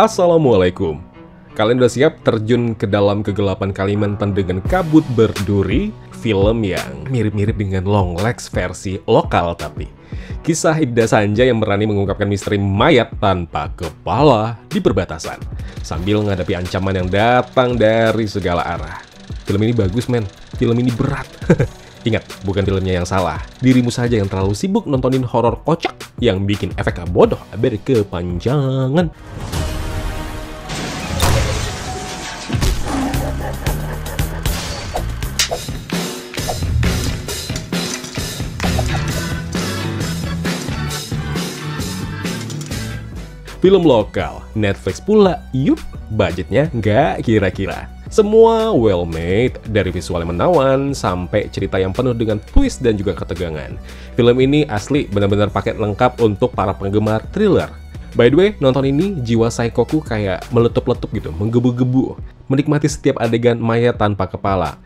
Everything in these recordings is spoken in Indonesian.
Assalamualaikum. Kalian udah siap terjun ke dalam kegelapan Kalimantan dengan Kabut Berduri? Film yang mirip-mirip dengan Longlegs versi lokal tapi. Kisah Ibda Sanja yang berani mengungkapkan misteri mayat tanpa kepala di perbatasan, sambil menghadapi ancaman yang datang dari segala arah. Film ini bagus men, film ini berat. Ingat, bukan filmnya yang salah. Dirimu saja yang terlalu sibuk nontonin horor kocak yang bikin efek bodoh berkepanjangan. Film lokal, Netflix pula, yup, budgetnya nggak kira-kira. Semua well made, dari visual yang menawan sampai cerita yang penuh dengan twist dan juga ketegangan. Film ini asli benar-benar paket lengkap untuk para penggemar thriller. By the way, nonton ini jiwa psikoku kayak meletup-letup gitu, menggebu-gebu. Menikmati setiap adegan mayat tanpa kepala.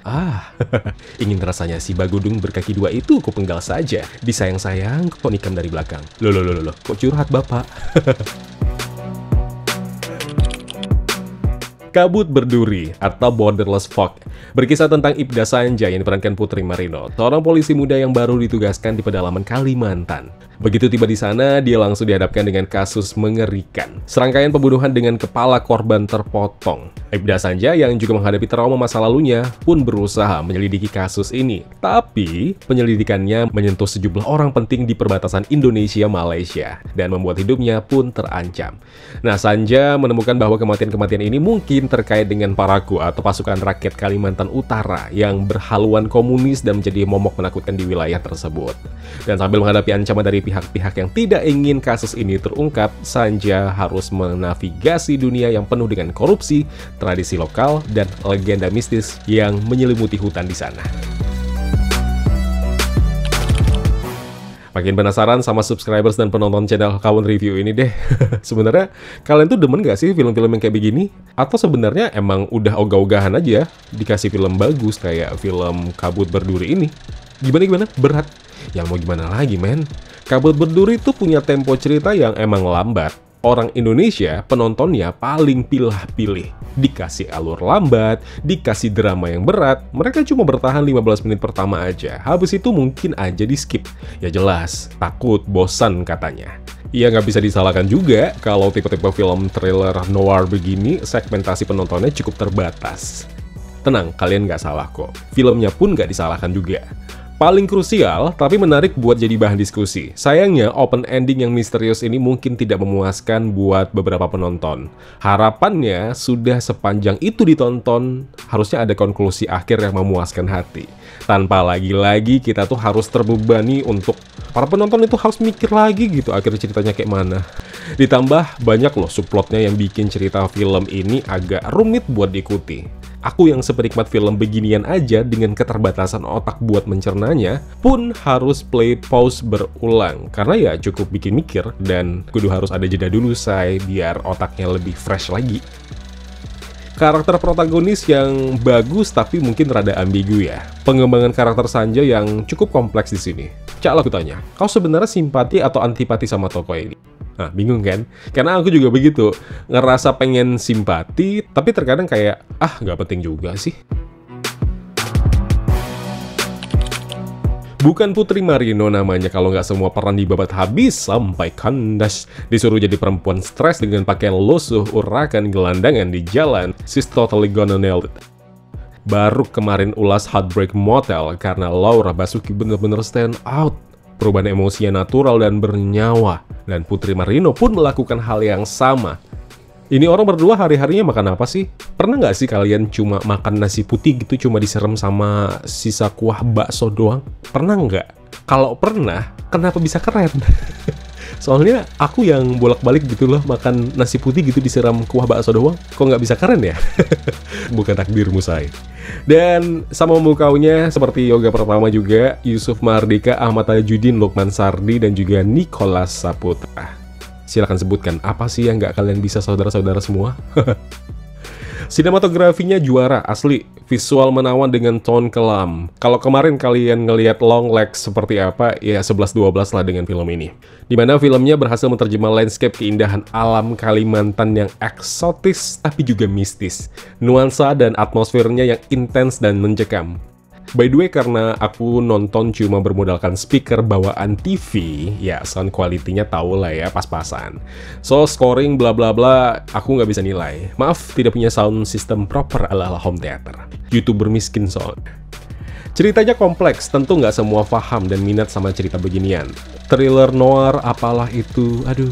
Ingin rasanya si Bagudung berkaki dua itu kupenggal saja. Disayang-sayang, kok nikam dari belakang. Loh, kok curhat bapak? Kabut Berduri atau Borderless Fog berkisah tentang Ibda Sanja yang diperankan Putri Marino, seorang polisi muda yang baru ditugaskan di pedalaman Kalimantan. Begitu tiba di sana, dia langsung dihadapkan dengan kasus mengerikan. Serangkaian pembunuhan dengan kepala korban terpotong. Ibda Sanja yang juga menghadapi trauma masa lalunya pun berusaha menyelidiki kasus ini. Tapi, penyelidikannya menyentuh sejumlah orang penting di perbatasan Indonesia-Malaysia dan membuat hidupnya pun terancam. Nah, Sanja menemukan bahwa kematian-kematian ini mungkin terkait dengan Paraku atau pasukan rakyat Kalimantan Utara yang berhaluan komunis dan menjadi momok menakutkan di wilayah tersebut. Dan sambil menghadapi ancaman dari pihak-pihak yang tidak ingin kasus ini terungkap, Sanja harus menavigasi dunia yang penuh dengan korupsi, tradisi lokal, dan legenda mistis yang menyelimuti hutan di sana. Makin penasaran sama subscribers dan penonton channel Kawan Review ini deh. Sebenarnya kalian tuh demen gak sih film-film yang kayak begini? Atau sebenarnya emang udah ogah-ogahan aja dikasih film bagus kayak film Kabut Berduri ini? Gimana? Berat? Ya mau gimana lagi men? Kabut Berduri tuh punya tempo cerita yang emang lambat. Orang Indonesia, penontonnya paling pilih-pilih. Dikasih alur lambat, dikasih drama yang berat, mereka cuma bertahan 15 menit pertama aja. Habis itu mungkin aja di skip. Ya jelas, takut, bosan katanya. Ya nggak bisa disalahkan juga kalau tipe-tipe film thriller noir begini, segmentasi penontonnya cukup terbatas. Tenang, kalian nggak salah kok. Filmnya pun nggak disalahkan juga. Paling krusial, tapi menarik buat jadi bahan diskusi. Sayangnya, open ending yang misterius ini mungkin tidak memuaskan buat beberapa penonton. Harapannya, sudah sepanjang itu ditonton, harusnya ada konklusi akhir yang memuaskan hati. Tanpa lagi-lagi kita tuh harus terbebani untuk para penonton itu harus mikir lagi gitu akhir ceritanya kayak mana. Ditambah banyak loh subplotnya yang bikin cerita film ini agak rumit buat diikuti. Aku yang sepenikmat film beginian aja dengan keterbatasan otak buat mencernanya pun harus play pause berulang karena ya cukup bikin mikir dan kudu harus ada jeda dulu say biar otaknya lebih fresh lagi. Karakter protagonis yang bagus tapi mungkin rada ambigu ya. Pengembangan karakter Sanja yang cukup kompleks di sini. Cak lah aku tanya, kau sebenarnya simpati atau antipati sama tokoh ini? Nah, bingung kan? Karena aku juga begitu. Ngerasa pengen simpati, tapi terkadang kayak, nggak penting juga sih. Bukan Putri Marino namanya kalau nggak semua peran dibabat habis sampai kandas. Disuruh jadi perempuan stres dengan pakaian lusuh, urakan gelandangan di jalan. She's totally gonna nail it. Baru kemarin ulas Heartbreak Motel karena Laura Basuki bener-bener stand out. Perubahan emosinya natural dan bernyawa. Dan Putri Marino pun melakukan hal yang sama. Ini orang berdua hari-harinya makan apa sih? Pernah nggak sih kalian cuma makan nasi putih gitu cuma disiram sama sisa kuah bakso doang? Pernah nggak? Kalau pernah, kenapa bisa keren? Soalnya aku yang bolak-balik gitu loh makan nasi putih gitu disiram kuah bakso doang. Kok nggak bisa keren ya? Bukan takdirmu say. Dan sama memukaunya seperti yoga pertama juga, Yusuf Mardika, Ahmad Tajuddin, Lukman Sardi, dan juga Nicholas Saputra. Silahkan sebutkan apa sih yang nggak kalian bisa saudara-saudara semua? Sinematografinya juara, asli. Visual menawan dengan tone kelam. Kalau kemarin kalian ngelihat Longlegs seperti apa, ya 11-12 lah dengan film ini. Dimana filmnya berhasil menerjemah landscape keindahan alam Kalimantan yang eksotis tapi juga mistis. Nuansa dan atmosfernya yang intens dan mencekam. By the way, karena aku nonton cuma bermodalkan speaker bawaan TV, ya sound quality-nya tau lah ya, pas-pasan. So, scoring bla bla bla, aku nggak bisa nilai. Maaf, tidak punya sound system proper ala-ala home theater. YouTuber miskin sound. Ceritanya kompleks, tentu nggak semua paham dan minat sama cerita beginian. Thriller noir, apalah itu, aduh.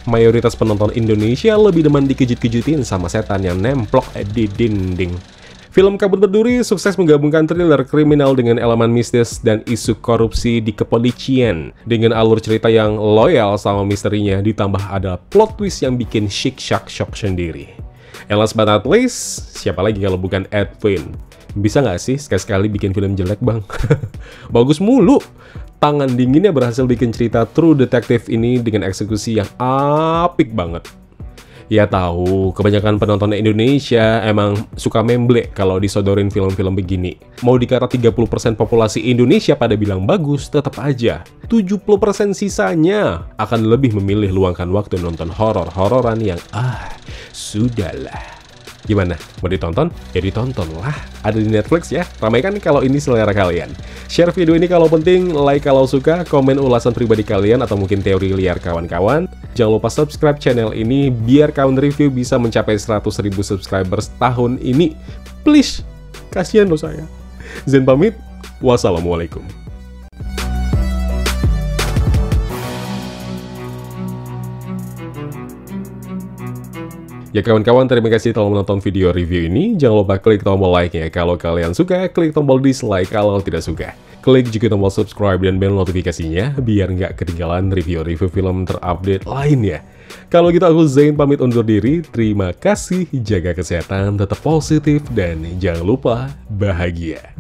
Mayoritas penonton Indonesia lebih demen dikejut-kejutin sama setan yang nemplok di dinding. Film Kabut Berduri sukses menggabungkan thriller kriminal dengan elemen mistis dan isu korupsi di kepolisian. Dengan alur cerita yang loyal sama misterinya, ditambah ada plot twist yang bikin shock sendiri. And last but not least, siapa lagi kalau bukan Edwin? Bisa nggak sih sekali-sekali bikin film jelek, Bang? Bagus mulu! Tangan dinginnya berhasil bikin cerita True Detective ini dengan eksekusi yang apik banget. Ya tahu, kebanyakan penonton Indonesia emang suka memble kalau disodorin film-film begini. Mau dikata 30% populasi Indonesia pada bilang bagus, tetap aja 70% sisanya akan lebih memilih luangkan waktu nonton horor-hororan yang sudahlah. Gimana? Mau ditonton? Ya ditonton lah. Ada di Netflix ya. Ramaikan kalau ini selera kalian. Share video ini kalau penting, like kalau suka, komen ulasan pribadi kalian atau mungkin teori liar kawan-kawan. Jangan lupa subscribe channel ini biar Kawan Review bisa mencapai 100.000 subscribers tahun ini. Please, kasihan loh saya. Zen pamit. Wassalamualaikum. Ya kawan-kawan, terima kasih telah menonton video review ini. Jangan lupa klik tombol like-nya kalau kalian suka, klik tombol dislike kalau tidak suka. Klik juga tombol subscribe dan bell notifikasinya, biar nggak ketinggalan review-review film terupdate lainnya. Kalau gitu aku Zain pamit undur diri, terima kasih, jaga kesehatan, tetap positif, dan jangan lupa bahagia.